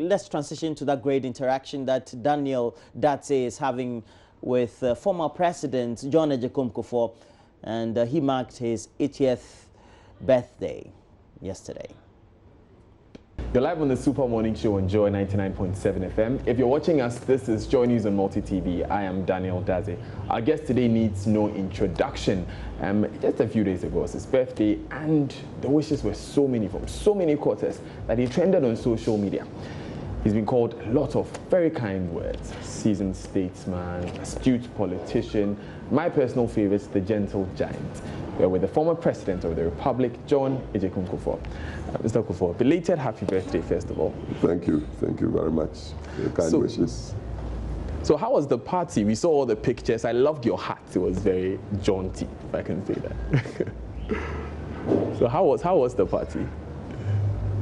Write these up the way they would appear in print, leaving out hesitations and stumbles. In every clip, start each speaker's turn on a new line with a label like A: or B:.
A: let's transition to that great interaction that Daniel Datse is having with former President John Kufuor, and he marked his 80th birthday yesterday.
B: You're live on the Super Morning Show on Joy 99.7 FM. If you're watching us, this is Joy News on Multi TV. I am Daniel Datse. Our guest today needs no introduction. Just a few days ago was his birthday, and the wishes were so many from so many quarters that he trended on social media. He's been called a lot of very kind words: seasoned statesman, astute politician. My personal favorite, the gentle giant. We're with the former president of the Republic, John Kufuor. Mr. Kufuor, belated happy birthday, first of all.
C: Thank you very much for your kind wishes.
B: So how was the party? We saw all the pictures. I loved your hat. It was very jaunty, if I can say that. So how was the party?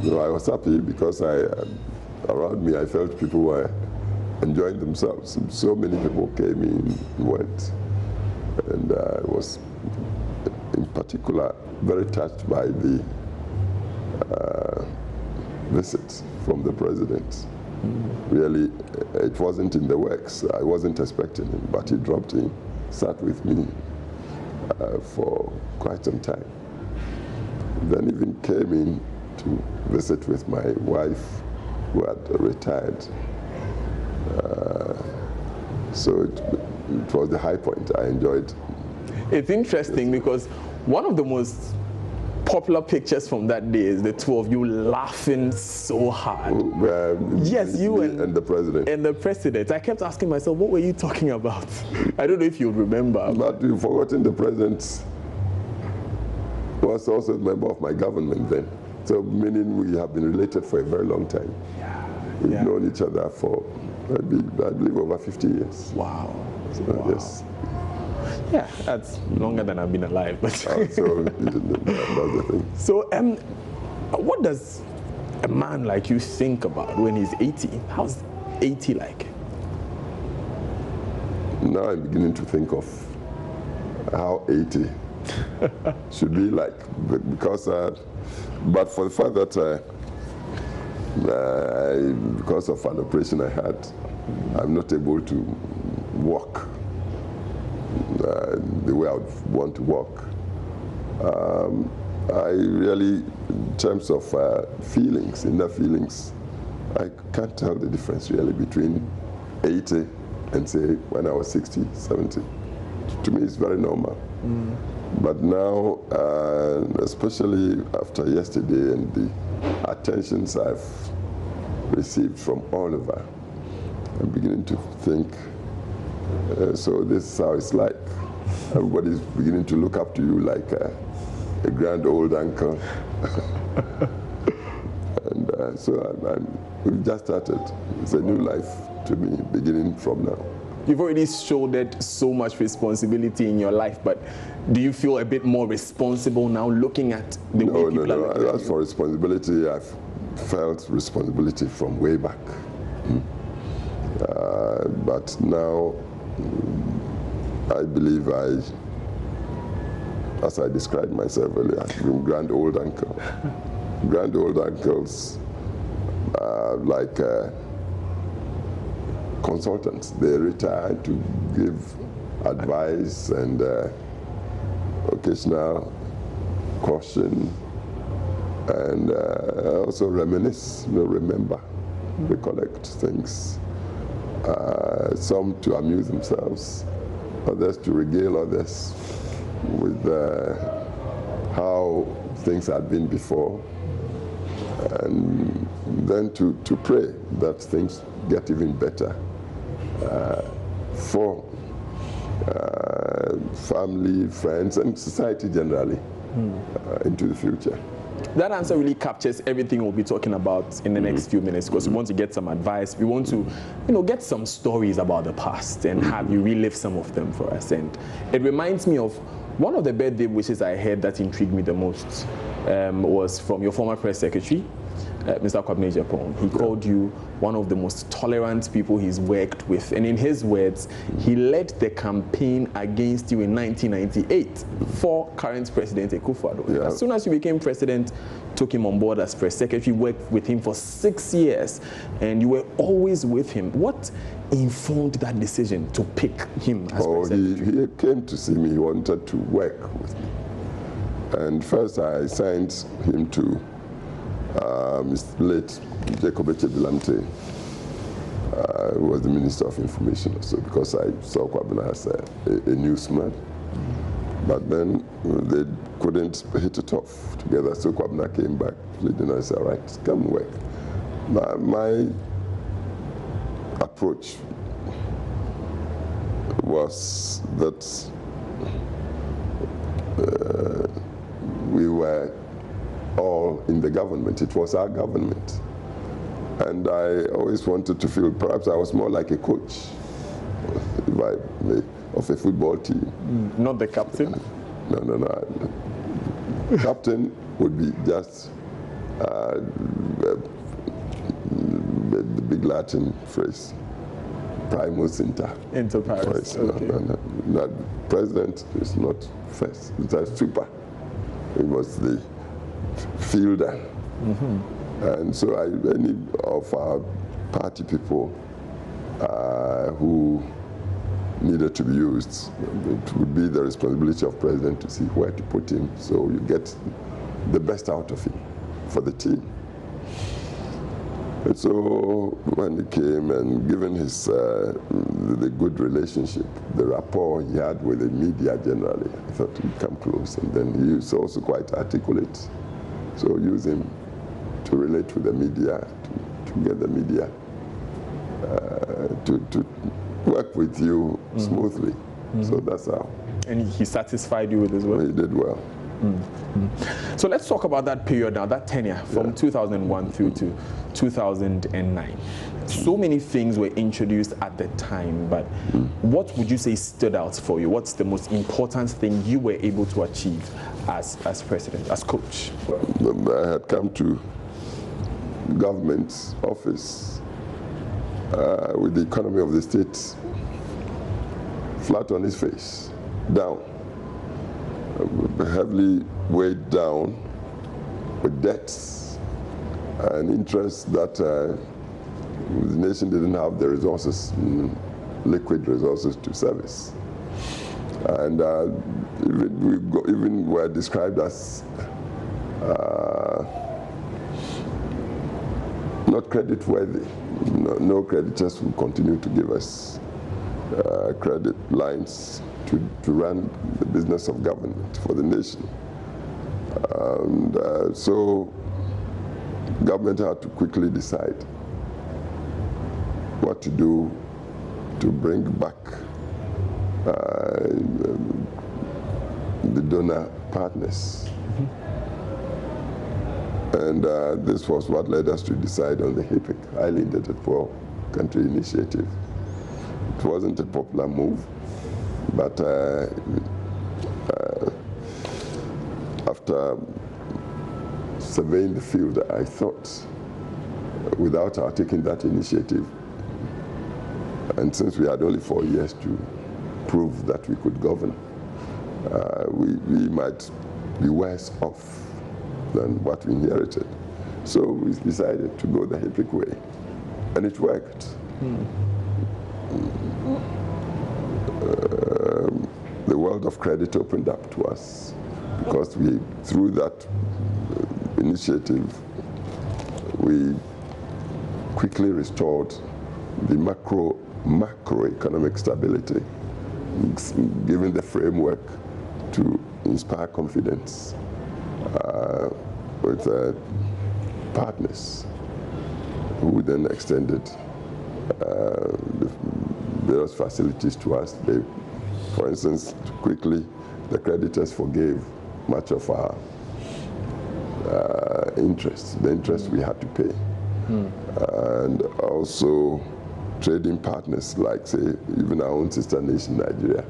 C: You know, I was happy because around me I felt people were enjoying themselves. So many people came in and went, and I was in particular very touched by the visit from the president. Really, it wasn't in the works. I wasn't expecting him, but he dropped in, sat with me for quite some time. Then even came in to visit with my wife, who had retired. So it was the high point. I enjoyed.
B: It's interesting because one of the most popular pictures from that day is the two of you laughing so hard. Yes, you and
C: the president.
B: And the president. I kept asking myself, what were you talking about? I don't know if you remember.
C: But you've forgotten the president was also a member of my government then. So meaning we have been related for a very long time.
B: Yeah.
C: We've known each other for, I believe, over 50 years.
B: Wow.
C: So,
B: wow.
C: Yes.
B: Yeah, that's longer than I've been alive. But
C: so that's the thing.
B: So, what does a man like you think about when he's 80? How's 80 like?
C: Now I'm beginning to think of how 80 should be like, because, but for the fact that because of an operation I had, I'm not able to walk the way I would want to walk. I really, in terms of feelings, inner feelings, I can't tell the difference really between 80 and say when I was 60, 70. To me, it's very normal. But now, especially after yesterday and the attentions I've received from all over, I'm beginning to think, so this is how it's like. Everybody's beginning to look up to you like a grand old uncle. And so we've just started. It's a new life to me, beginning from now.
B: You've already shouldered so much responsibility in your life, but do you feel a bit more responsible now looking at the way people are looking at you?
C: As for responsibility, I've felt responsibility from way back. But now, I believe as I described myself earlier, I'm grand old uncle. Grand old uncles like consultants. They retire to give advice and occasional caution, and also reminisce, remember, recollect things. Some to amuse themselves, others to regale others with how things had been before, and then to pray that things get even better for family, friends, and society generally into the future.
B: That answer really captures everything we'll be talking about in the next few minutes, because we want to get some advice. We want to, get some stories about the past and have you relive some of them for us. And it reminds me of one of the birthday wishes I heard that intrigued me the most was from your former press secretary, Mr. Kwabena Agyapong. He called you one of the most tolerant people he's worked with. And in his words, he led the campaign against you in 1998 for current President Kufuor.
C: Yeah.
B: As soon as you became president, took him on board as press secretary, worked with him for 6 years, and you were always with him. What informed that decision to pick him as president?
C: He came to see me. He wanted to work with me. And first I signed him to Mr. late Jacob Echebilante, who was the Minister of Information also, because I saw Kwabena as a newsman. But then they couldn't hit it off together, so Kwabena came back, and I said, all right, come work. My approach was that we were all in the government. It was our government. And I always wanted to feel perhaps I was more like a coach, if I may, of a football team.
B: Not the captain?
C: No. Captain would be just the big Latin phrase, primus inter pares.
B: Okay.
C: No. President is not first, it's a super. It was the fielder. And so any of our party people who needed to be used, it would be the responsibility of president to see where to put him so you get the best out of him for the team. And so when he came, and given his the good relationship, the rapport he had with the media generally, I thought he'd come close. And then he was also quite articulate. So use him to relate with the media, to get the media to work with you smoothly. So that's how.
B: And he satisfied you with his work?
C: He did well.
B: So let's talk about that period now, that tenure from 2001 through to 2009. So many things were introduced at the time, but what would you say stood out for you? What's the most important thing you were able to achieve as president, as coach?
C: I had come to government office with the economy of the state flat on its face, down. Heavily weighed down with debts and interest that the nation didn't have the resources, liquid resources to service. And even were described as not credit worthy. No creditors will continue to give us credit lines to run the business of government for the nation. And so government had to quickly decide what to do to bring back the donor partners. And this was what led us to decide on the HIPIC, Highly Indebted Poor Country Initiative. It wasn't a popular move, but after surveying the field, I thought, without our taking that initiative, and since we had only 4 years to prove that we could govern, we might be worse off than what we inherited. So we decided to go the HIPIC way, and it worked. The world of credit opened up to us because through that initiative, we quickly restored the macroeconomic stability, giving the framework to inspire confidence with partners who then extended the various facilities to us. For instance, quickly, the creditors forgave much of our interest, the interest we had to pay. And also trading partners like, say, even our own sister nation, Nigeria,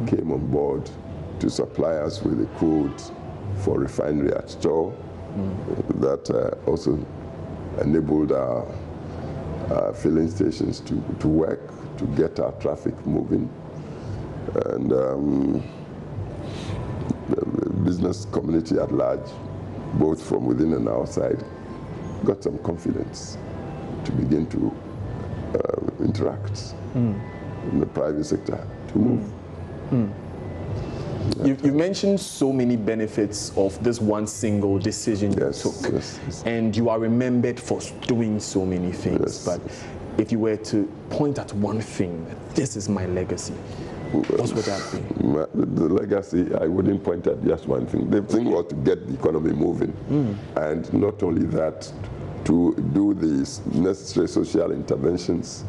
C: came on board to supply us with a code for refinery at Chor that also enabled our filling stations to work, to get our traffic moving. And the business community at large, both from within and outside, got some confidence to begin to interact in the private sector to move.
B: You mentioned so many benefits of this one single decision you took,
C: yes.
B: and you are remembered for doing so many things.
C: Yes.
B: But if you were to point at one thing, this is my legacy, what would that be?
C: The legacy, I wouldn't point at just one thing. The thing was to get the economy moving, and not only that, to do these necessary social interventions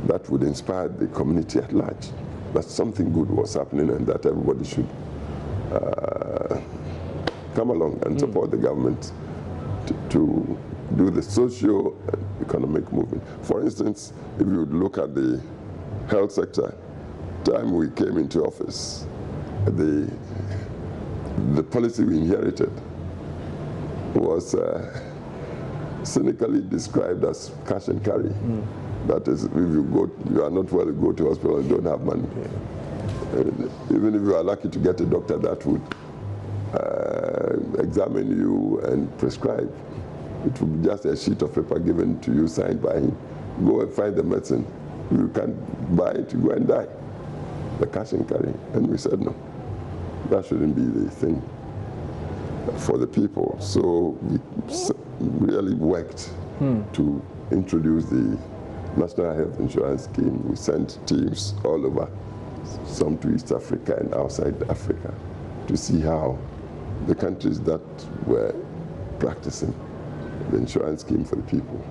C: that would inspire the community at large, that something good was happening and that everybody should come along and support the government to do the socio-economic movement. For instance, if you look at the health sector, time we came into office, the policy we inherited was cynically described as cash and carry. That is, if you are not well, you go to hospital and don't have money. Even if you are lucky to get a doctor that would examine you and prescribe, it will be just a sheet of paper given to you, signed by him. Go and find the medicine. If you can't buy it, you go and die. The cash and carry. And we said no, that shouldn't be the thing for the people. So we really worked to introduce the National Health Insurance Scheme. We sent teams all over, some to East Africa and outside Africa, to see how the countries that were practicing the insurance scheme for the people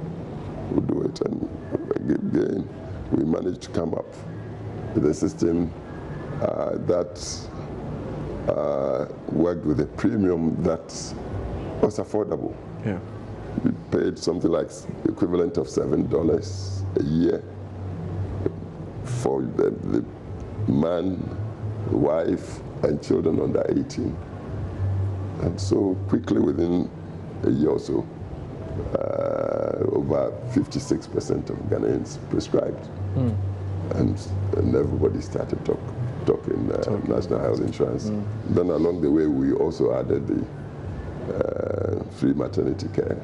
C: would do it. And again, we managed to come up with a system that worked with a premium that was affordable.
B: Yeah.
C: We paid something like the equivalent of $7 a year for the man, wife, and children under 18. And so quickly, within a year or so, over 56% of Ghanaians prescribed. And everybody started talking national health insurance. Then along the way, we also added the free maternity care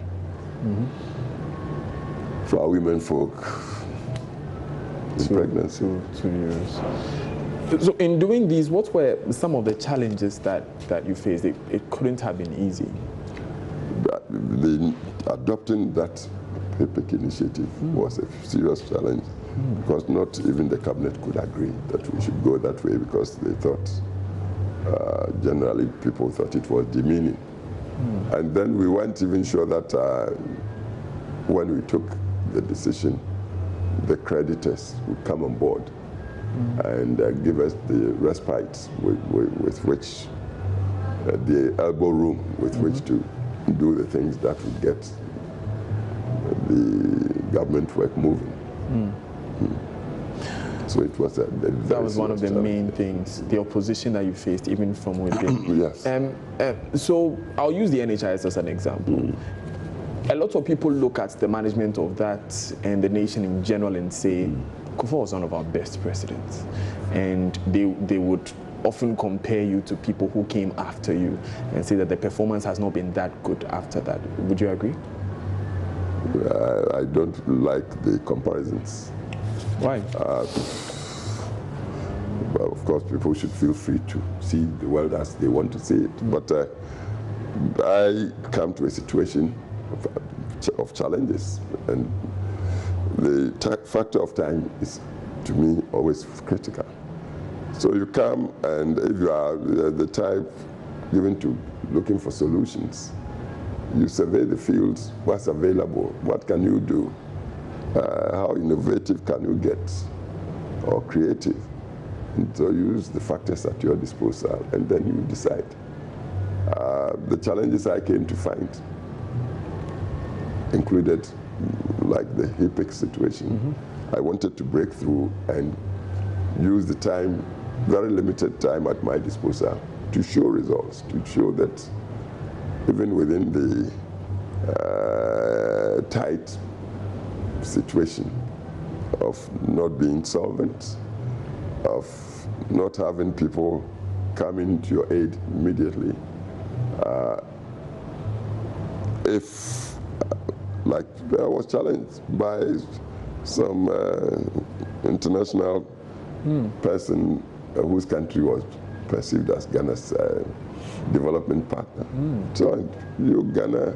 C: for our women folk in pregnancy.
B: 2 years. So in doing these, what were some of the challenges that you faced? It couldn't have been easy.
C: Adopting that HIPIC initiative was a serious challenge, because not even the cabinet could agree that we should go that way, because they thought, generally people thought it was demeaning. And then we weren't even sure that when we took the decision, the creditors would come on board and give us the respite with which, the elbow room with which to do the things that would get the government work moving. So it was
B: that was one of the main things, the opposition that you faced, even from within.
C: Yes.
B: So I'll use the NHIS as an example. A lot of people look at the management of that and the nation in general and say, Kufuor was one of our best presidents. And they would often compare you to people who came after you and say that the performance has not been that good after that. Would you agree?
C: I don't like the comparisons.
B: Why?
C: Well, of course, people should feel free to see the world as they want to see it. But I come to a situation of challenges, and the factor of time is, to me, always critical. So you come, and if you are the type given to looking for solutions, you survey the fields, what's available, what can you do, how innovative can you get, or creative. And so you use the factors at your disposal, and then you decide. The challenges I came to find included, like the HIPIC situation. I wanted to break through and use the time, very limited time at my disposal, to show results, to show that even within the a tight situation of not being solvent, of not having people coming to your aid immediately. Like I was challenged by some international person whose country was perceived as Ghana's development partner. So Ghana,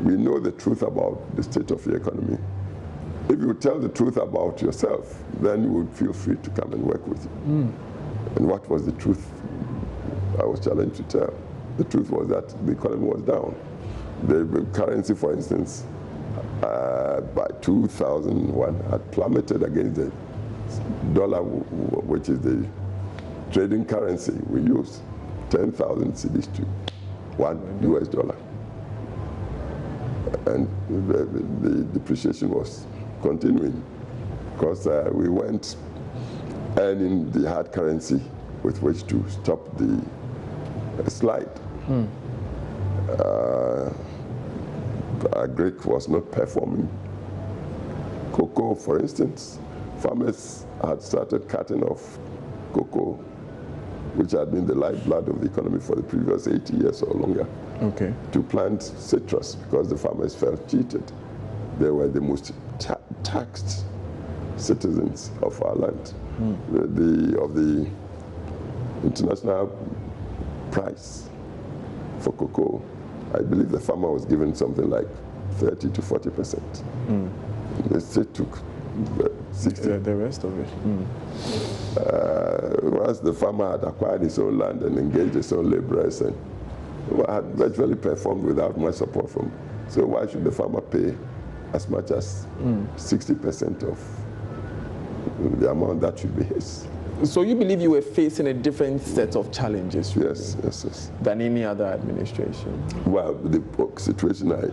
C: we know the truth about the state of your economy. If you tell the truth about yourself, then you would feel free to come and work with you. And what was the truth I was challenged to tell? The truth was that the economy was down. The currency, for instance, by 2001 had plummeted against the dollar, which is the trading currency we use, 10,000 cedis to $1 US. And the depreciation was continuing because we weren't earning the hard currency with which to stop the slide. Agric was not performing. Cocoa, for instance, farmers had started cutting off cocoa, which had been the lifeblood of the economy for the previous 80 years or longer, to plant citrus because the farmers felt cheated. They were the most taxed citizens of our land. Of the international price for cocoa, I believe the farmer was given something like 30 to 40%. The state took 60.
B: The rest of it.
C: Once the farmer had acquired his own land and engaged his own laborers and had virtually performed without much support from. So why should the farmer pay as much as 60% of the amount that should be his?
B: So you believe you were facing a different set of challenges
C: yes.
B: than any other administration?
C: Well, the situation I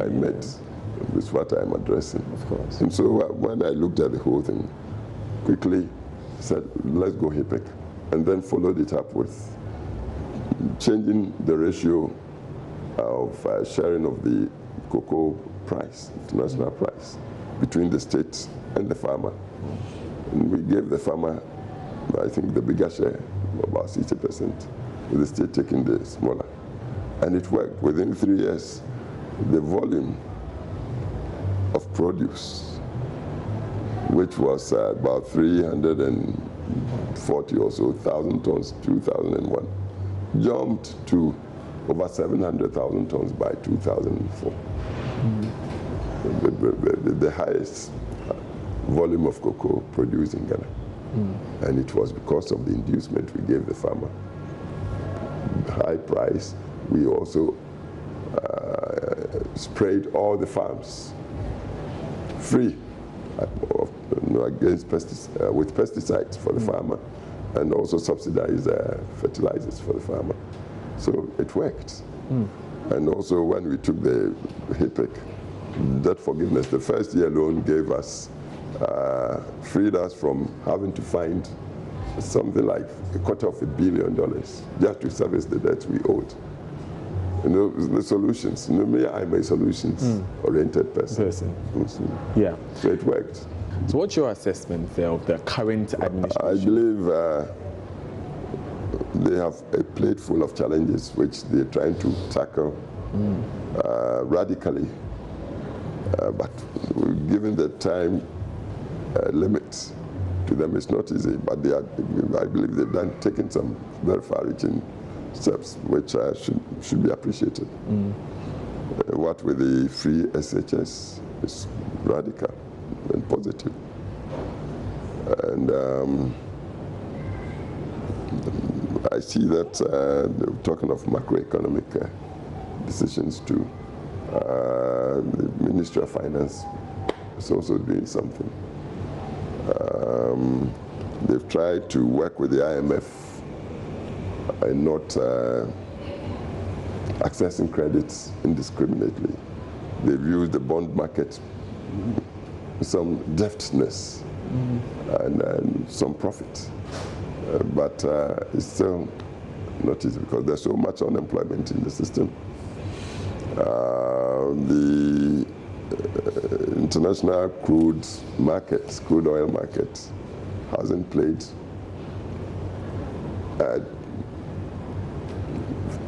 C: met is what I'm addressing.
B: Of course.
C: And so when I looked at the whole thing, quickly said, let's go HIPC, and then followed it up with changing the ratio of sharing of the cocoa price, international price, between the state and the farmer. And we gave the farmer, I think, the bigger share, about 60%, with the state taking the smaller. And it worked. Within 3 years, the volume of produce, which was about 340 or so thousand tons, 2001, jumped to over 700,000 tons by 2004. The highest volume of cocoa produced in Ghana. And it was because of the inducement we gave the farmer. High price. We also sprayed all the farms free against with pesticides for the farmer, and also subsidized fertilizers for the farmer. So it worked. And also when we took the HIPC, debt forgiveness, the first year loan gave us, freed us from having to find something like $250 million just to service the debts we owed. You know, the solutions. You know, me, I'm a solutions-oriented person.
B: Yeah.
C: So it worked.
B: So what's your assessment there of the current administration?
C: I believe they have a plate full of challenges which they're trying to tackle radically. But given the time limits to them, it's not easy. But they are, I believe they've taken some very far-reaching steps which should be appreciated. What with the free SHS is radical and positive. And I see that they're talking of macroeconomic decisions too. The Ministry of Finance is also doing something. They've tried to work with the IMF and not accessing credits indiscriminately. They've used the bond market, some deftness and some profit. But it's still not easy because there's so much unemployment in the system. The international crude markets, crude oil markets, hasn't played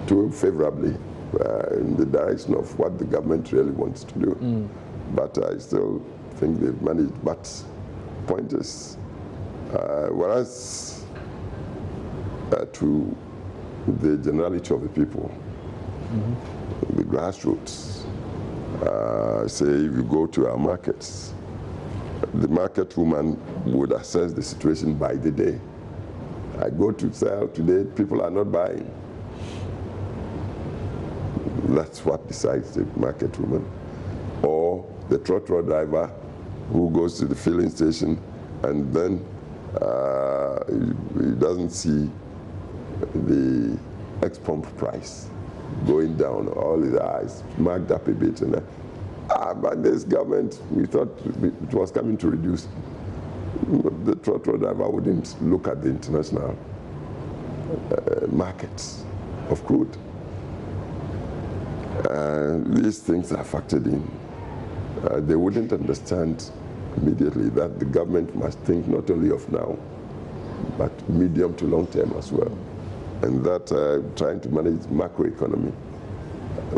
C: too favorably in the direction of what the government really wants to do. But I still think they've managed. But point is, whereas to the generality of the people, the grassroots, say if you go to our markets, the market woman would assess the situation by the day. I go to sell today, people are not buying. That's what decides the market woman. Or the trotro driver who goes to the filling station and then he doesn't see the ex-pump price going down, all his eyes marked up a bit. And but this government, we thought it was coming to reduce. The trotro driver wouldn't look at the international markets of crude. These things are factored in. They wouldn't understand immediately that the government must think not only of now, but medium to long term as well. And that trying to manage macroeconomy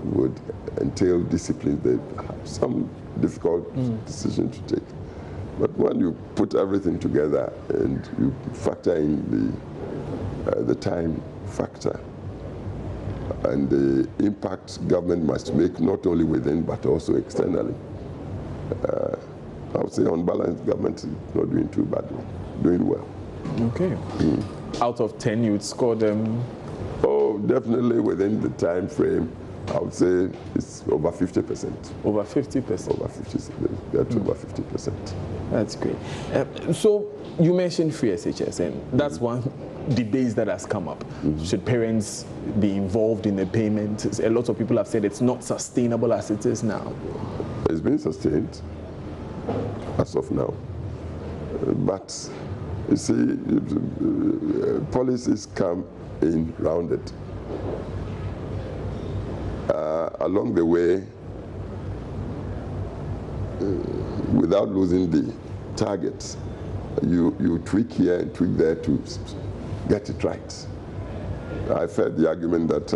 C: would entail discipline. They have some difficult decision to take. But when you put everything together and you factor in the time factor and the impact government must make not only within but also externally, I would say on balance, government is not doing too badly, doing well.
B: Okay. Out of 10, you would score them?
C: Oh, definitely within the time frame. I would say it's over 50%.
B: Over 50%?
C: Over 50%. That's over 50%.
B: That's great. So you mentioned free SHS, and that's one debate that has come up. Should parents be involved in the payment? A lot of people have said it's not sustainable as it is now.
C: It's been sustained as of now. But you see, policies come in rounded. Along the way, without losing the target, you tweak here and tweak there to get it right. I've heard the argument that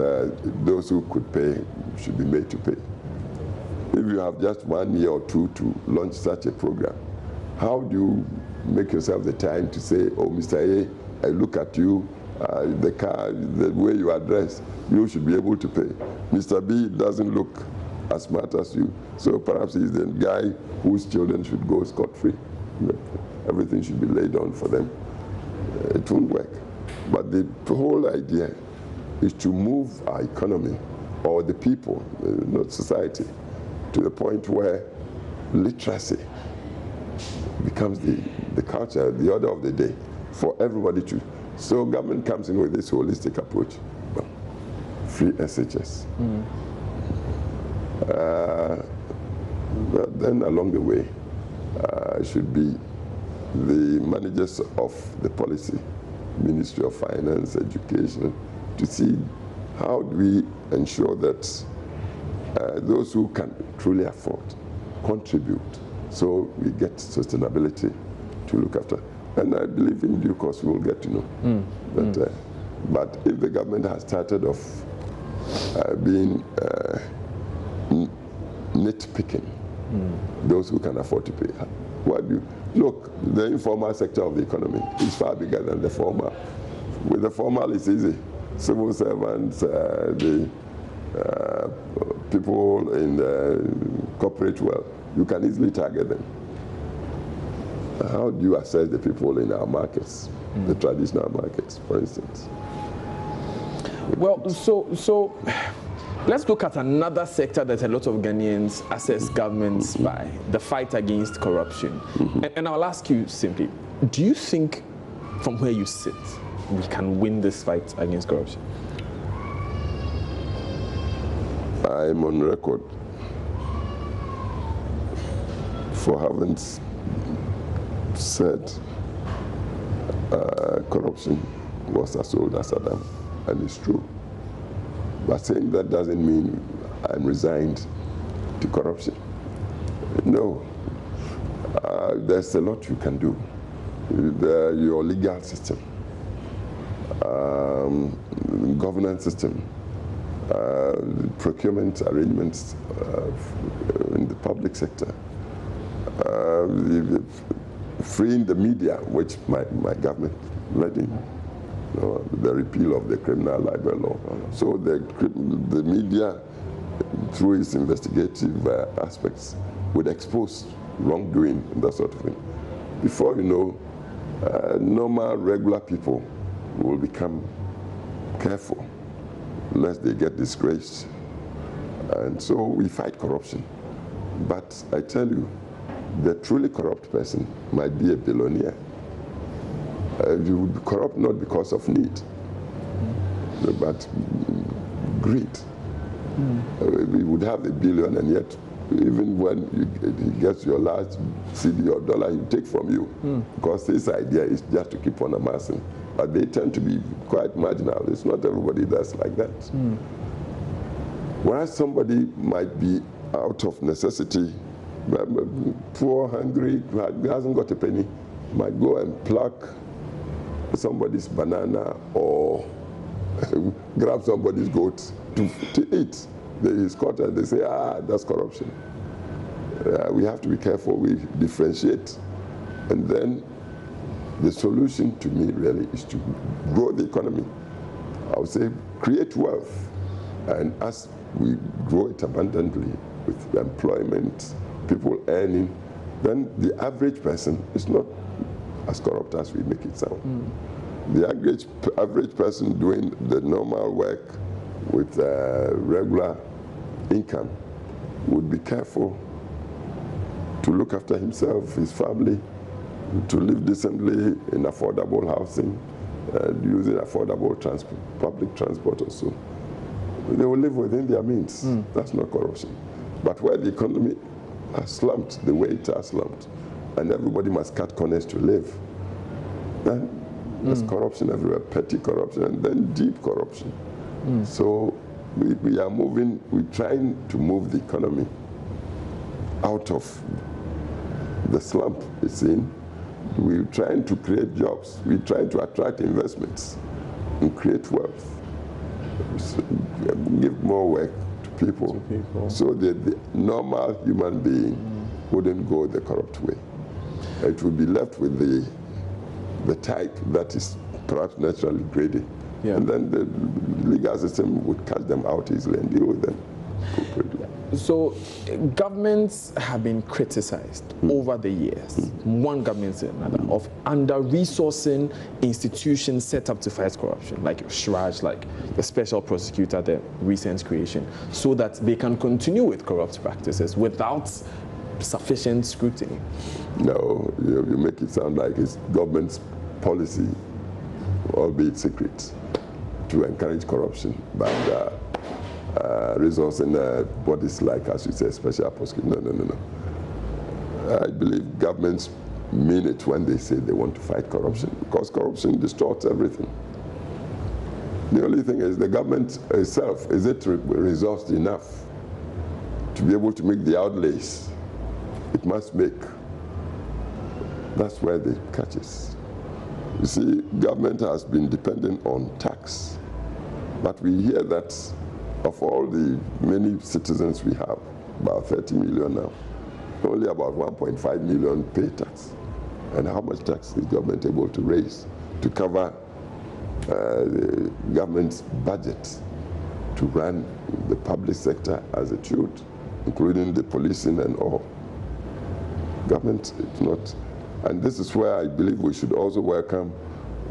C: those who could pay should be made to pay. If you have just 1 year or two to launch such a program, how do you make yourself the time to say, oh, Mr. A, I look at you, the car, the way you are dressed, you should be able to pay. Mr. B doesn't look as smart as you, so perhaps he's the guy whose children should go scot-free. Everything should be laid on for them. It won't work. But the whole idea is to move our economy, or the people, not society, to the point where literacy becomes the culture, the order of the day for everybody to. So government comes in with this holistic approach. Free SHS. But then along the way should be the managers of the policy, Ministry of Finance, Education, to see how do we ensure that those who can truly afford contribute, so we get sustainability to look after. And I believe in due course we will get to know. But if the government has started off being nitpicking, those who can afford to pay, what do you look? The informal sector of the economy is far bigger than the formal. With the formal, it's easy. Civil servants, the people in the corporate world, you can easily target them. How do you assess the people in our markets, the traditional markets, for instance?
B: Well, so let's look at another sector that a lot of Ghanaians assess governments by, the fight against corruption. And I'll ask you simply, do you think from where you sit, we can win this fight against corruption?
C: I'm on record for having said corruption was as old as Adam, and it's true. But saying that doesn't mean I'm resigned to corruption. No, There's a lot you can do. Your legal system, governance system, procurement arrangements in the public sector, freeing the media, which my government led in, the repeal of the criminal libel law. So the media, through its investigative aspects, would expose wrongdoing and that sort of thing. Before you know, normal, regular people will become careful lest they get disgraced. And so we fight corruption. But I tell you, the truly corrupt person might be a billionaire. You would be corrupt not because of need, but greed. We would have $1 billion, and yet even when he gets your last CD or dollar, he take from you, because his idea is just to keep on amassing. But they tend to be quite marginal. It's not everybody that's like that. Whereas somebody might be out of necessity, poor, hungry, hasn't got a penny, might go and pluck somebody's banana or grab somebody's goat to eat. He's caught and they say, that's corruption. We have to be careful, we differentiate. And then the solution to me really is to grow the economy. I would say create wealth. And as we grow it abundantly with employment, people earning, then the average person is not as corrupt as we make it sound. The average person doing the normal work with regular income would be careful to look after himself, his family, to live decently in affordable housing, using affordable public transport or so. They will live within their means. That's not corruption. But where the economy has slumped, the way it has slumped, and everybody must cut corners to live, then there's corruption everywhere, petty corruption, and then deep corruption. So we are moving, we're trying to move the economy out of the slump it's in. We're trying to create jobs. We're trying to attract investments and create wealth. Give more work to people, so that the normal human being wouldn't go the corrupt way. It would be left with the type that is perhaps naturally greedy. And then the legal system would catch them out easily and deal with them.
B: So governments have been criticized over the years, one government to another, of under-resourcing institutions set up to fight corruption, like SHRAJ, like the special prosecutor, the recent creation, so that they can continue with corrupt practices without sufficient scrutiny.
C: No, you make it sound like it's government's policy, albeit secret, to encourage corruption by resourcing bodies like, as you say, special prosecutor. No. I believe governments mean it when they say they want to fight corruption, because corruption distorts everything. The only thing is the government itself, is it resourced enough to be able to make the outlays it must make? That's where the catch is. You see, government has been dependent on tax, but we hear that of all the many citizens we have, about 30 million now, only about 1.5 million pay tax. And how much tax is government able to raise to cover the government's budget to run the public sector as it should, including the policing and all? Government is not. And this is where I believe we should also welcome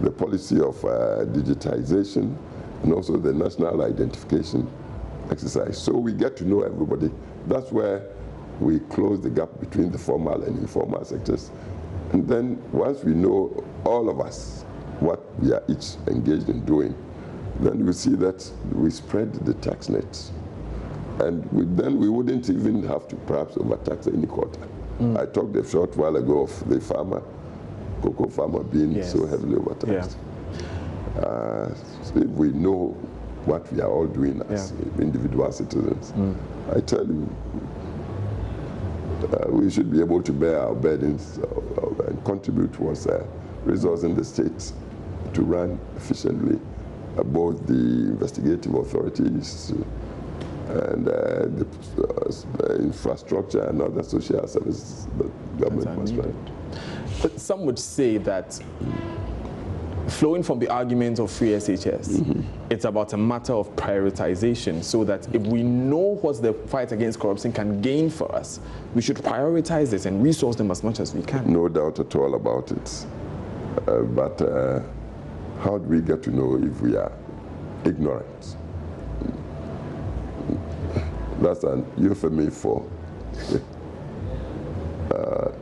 C: the policy of digitization and also the national identification exercise. So we get to know everybody. That's where we close the gap between the formal and informal sectors. And then once we know, all of us, what we are each engaged in doing, then we see that we spread the tax net. And then we wouldn't even have to perhaps overtax any quarter. I talked a short while ago of the cocoa farmer being so heavily overtaxed. So if we know what we are all doing as individual citizens, I tell you, we should be able to bear our burdens and contribute towards resourcing the state to run efficiently both the investigative authorities and the infrastructure and other social services that government must run.
B: But some would say that flowing from the argument of free SHS, it's about a matter of prioritization, so that if we know what the fight against corruption can gain for us, we should prioritize this and resource them as much as we can.
C: No doubt at all about it. But how do we get to know if we are ignorant? That's an euphemism for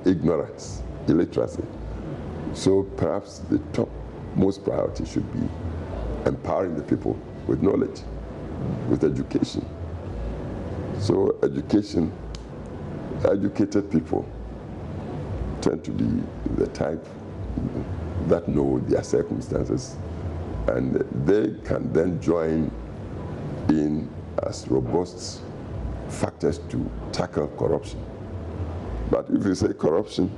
C: ignorance, illiteracy. So perhaps the topmost priority should be empowering the people with knowledge, with education. So education, educated people tend to be the type that know their circumstances, and they can then join in as robust factors to tackle corruption. But if you say corruption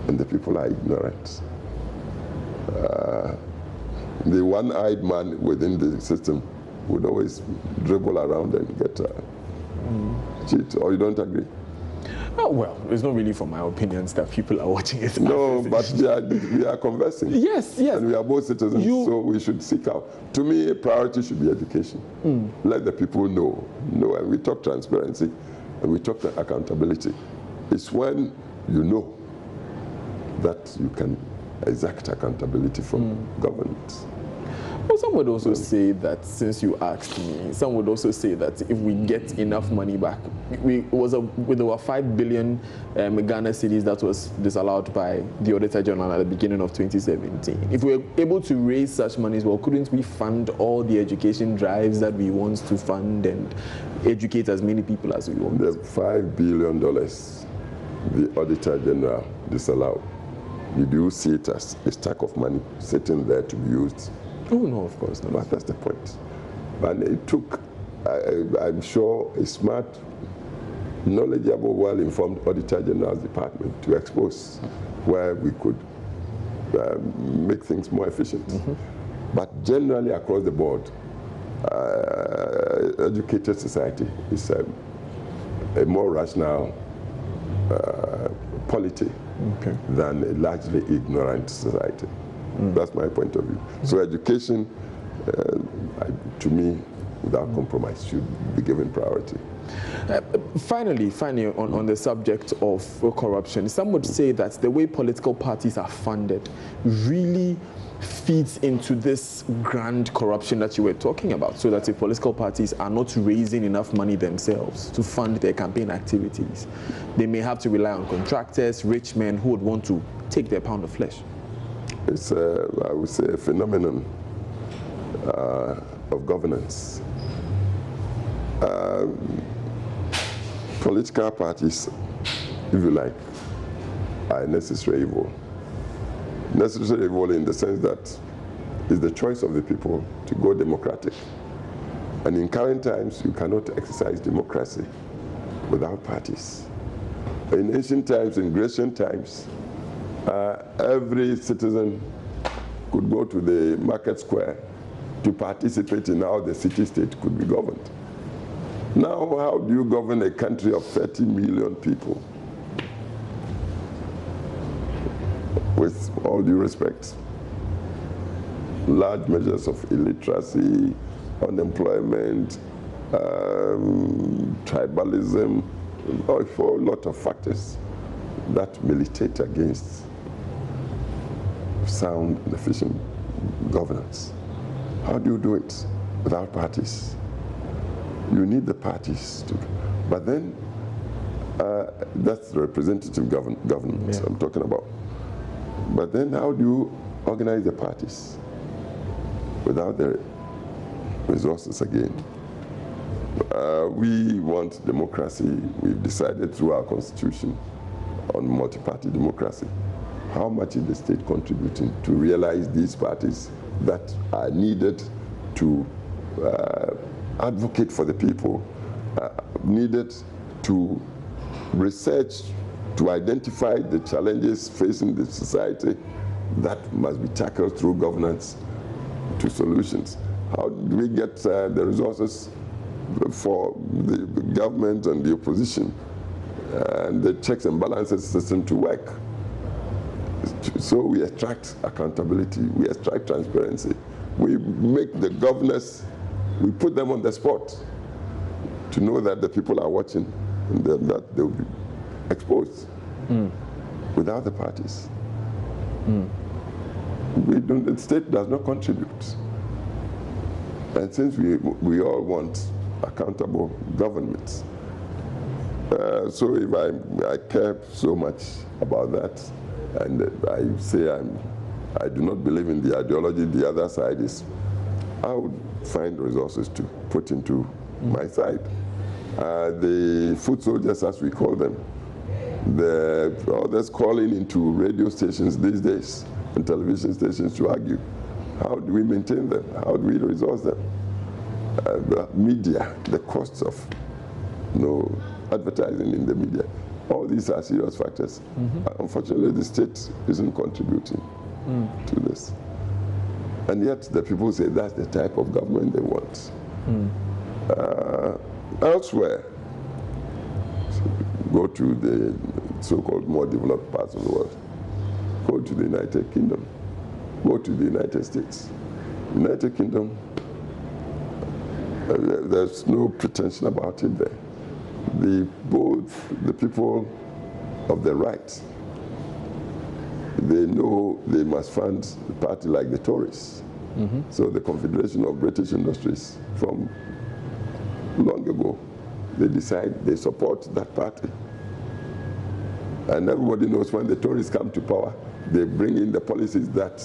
C: and the people are ignorant, the one-eyed man within the system would always dribble around and get cheat. Or you don't agree?
B: Oh, well, it's not really from my opinions that people are watching it.
C: No, but we are conversing.
B: Yes, yes.
C: And we are both citizens, so we should seek out. To me, a priority should be education. Let the people know. And we talk transparency, and we talk accountability. It's when you know that you can exact accountability from government.
B: Well, some would also say that, since you asked me, some would also say that if we get enough money back, with over 5 billion Ghana cedis that was disallowed by the Auditor General at the beginning of 2017. If we were able to raise such money as well, couldn't we fund all the education drives that we want to fund and educate as many people as we want?
C: The $5 billion the Auditor General disallowed, did you see it as a stack of money sitting there to be used?
B: Oh, no, of course not.
C: But that's the point. And it took, I'm sure, a smart, knowledgeable, well-informed Auditor General's department to expose where we could make things more efficient. But generally, across the board, educated society is a more rational polity than a largely ignorant society. That's my point of view. So education, to me, without compromise, should be given priority.
B: Finally, on the subject of corruption, some would say that the way political parties are funded really feeds into this grand corruption that you were talking about, so that the political parties are not raising enough money themselves to fund their campaign activities. They may have to rely on contractors, rich men who would want to take their pound of flesh.
C: It's, I would say, a phenomenon of governance. Political parties, if you like, are a necessary evil. Necessary evil in the sense that it's the choice of the people to go democratic. And in current times, you cannot exercise democracy without parties. In ancient times, in Grecian times, every citizen could go to the market square to participate in how the city-state could be governed. Now, how do you govern a country of 30 million people? With all due respect, large measures of illiteracy, unemployment, tribalism, for a lot of factors that militate against sound and efficient governance. How do you do it without parties? You need the parties to, but then that's the representative government I'm talking about. But then how do you organize the parties without the resources again? We want democracy. We've decided through our constitution on multi-party democracy. How much is the state contributing to realize these parties that are needed to advocate for the people, needed to research to identify the challenges facing the society that must be tackled through governance to solutions. How do we get the resources for the government and the opposition and the checks and balances system to work? So we extract accountability, we extract transparency, we make the governors, we put them on the spot to know that the people are watching and that they will be exposed without the parties. The state does not contribute. And since we all want accountable governments, so if I care so much about that, and I say I do not believe in the ideology the other side is, I would find resources to put into my side. The foot soldiers, as we call them, the others calling into radio stations these days and television stations to argue. How do we maintain them? How do we resource them? The media, the costs of advertising in the media, all these are serious factors. Unfortunately, the state isn't contributing to this. And yet the people say that's the type of government they want. Elsewhere, go to the so-called more developed parts of the world. Go to the United Kingdom. Go to the United States. United Kingdom, there's no pretension about it there. Both the people of the right, they know they must fund a party like the Tories. So the Confederation of British Industries, from long ago, they decide they support that party. And everybody knows when the Tories come to power, they bring in the policies that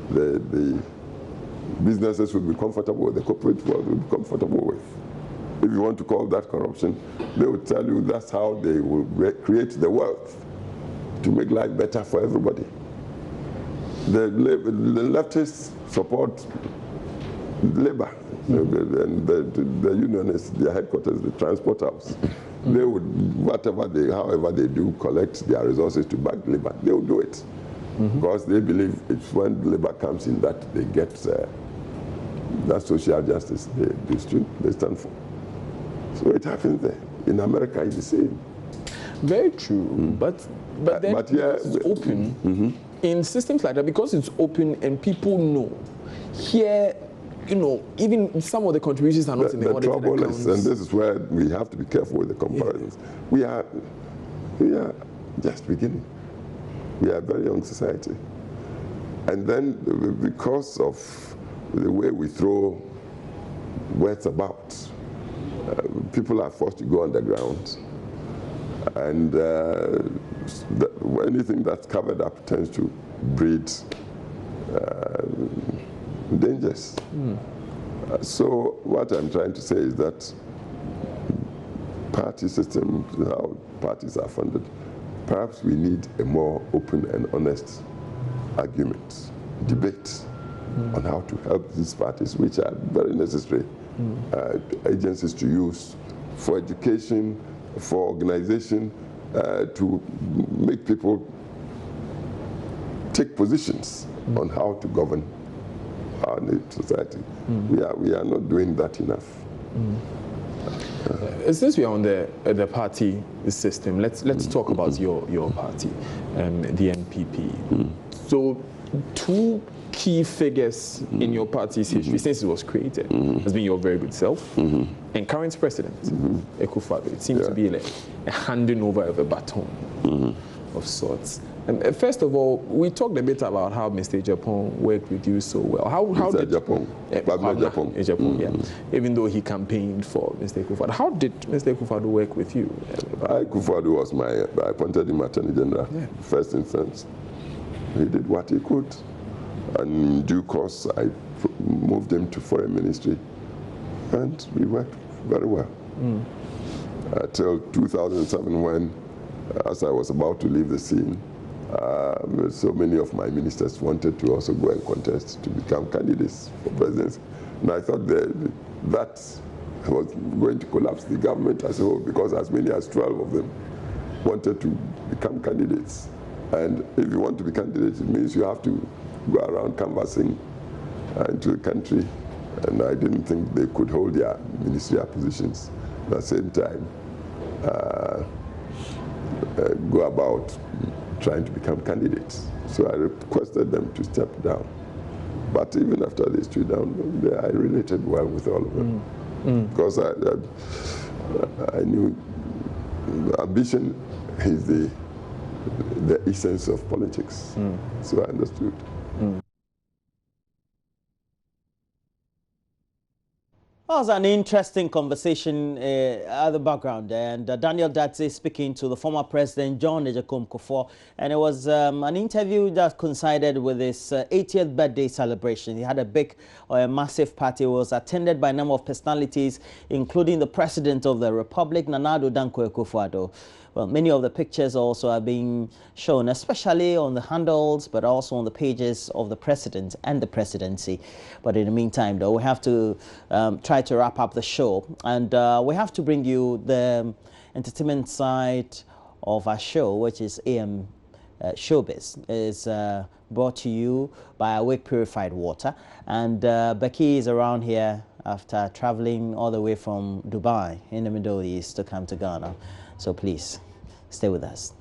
C: the businesses will be comfortable with, the corporate world will be comfortable with. If you want to call that corruption, they will tell you that's how they will create the wealth to make life better for everybody. The leftists support labor, and the unionists, their headquarters, the transport house. They would, however they do, collect their resources to back labor. They will do it because they believe it's when labor comes in that they get that social justice they stand for. So it happens there. In America, it's the same.
B: Very true, but then
C: yeah,
B: it's open. In systems like that, because it's open and people know, here, even some of the contributions are not in the audited
C: trouble
B: accounts.
C: And this is where we have to be careful with the comparisons. Yeah. We are just beginning. We are a very young society. And then because of the way we throw words about, people are forced to go underground. And anything that's covered up tends to breed dangers. So what I'm trying to say is that party system, how parties are funded, perhaps we need a more open and honest argument, debate on how to help these parties, which are very necessary agencies to use for education, for organization, to make people take positions on how to govern our society. We are not doing that enough.
B: Since we are on the party system, let's talk about your party, the NPP. So, two key figures in your party's history since it was created has been your very good self and current president, Kufuor. It seems to be like a handing over of a baton of sorts. And first of all, we talked a bit about how Mr. Japan worked with you so well. How did
C: Japan?
B: Japan, even though he campaigned for Mr. Kufuor. How did Mr. Kufuor work with you?
C: Kufuor was I appointed him Attorney General, first instance. He did what he could. And in due course, I moved him to Foreign Ministry. And we worked very well. Till 2007 when, as I was about to leave the scene, so many of my ministers wanted to also go and contest to become candidates for presidency. And I thought that was going to collapse the government as a whole, because as many as 12 of them wanted to become candidates. And if you want to be candidates, it means you have to go around canvassing into the country. And I didn't think they could hold their ministerial positions at the same time. Go about trying to become candidates. So I requested them to step down. But even after they stood down, I related well with all of them. Because I knew ambition is the essence of politics. So I understood.
A: That was an interesting conversation at the background there, and Daniel Dadzie speaking to the former president John Kufuor, and it was an interview that coincided with his 80th birthday celebration. He had a big, massive party. It was attended by a number of personalities, including the President of the Republic, Nana Addo Dankwa Akufo-Addo. Well, many of the pictures also are being shown, especially on the handles, but also on the pages of the president and the presidency. But in the meantime, though, we have to try to wrap up the show. And we have to bring you the entertainment side of our show, which is AM Showbiz. It's brought to you by Awake Purified Water. And Becky is around here after traveling all the way from Dubai in the Middle East to come to Ghana. So please, stay with us.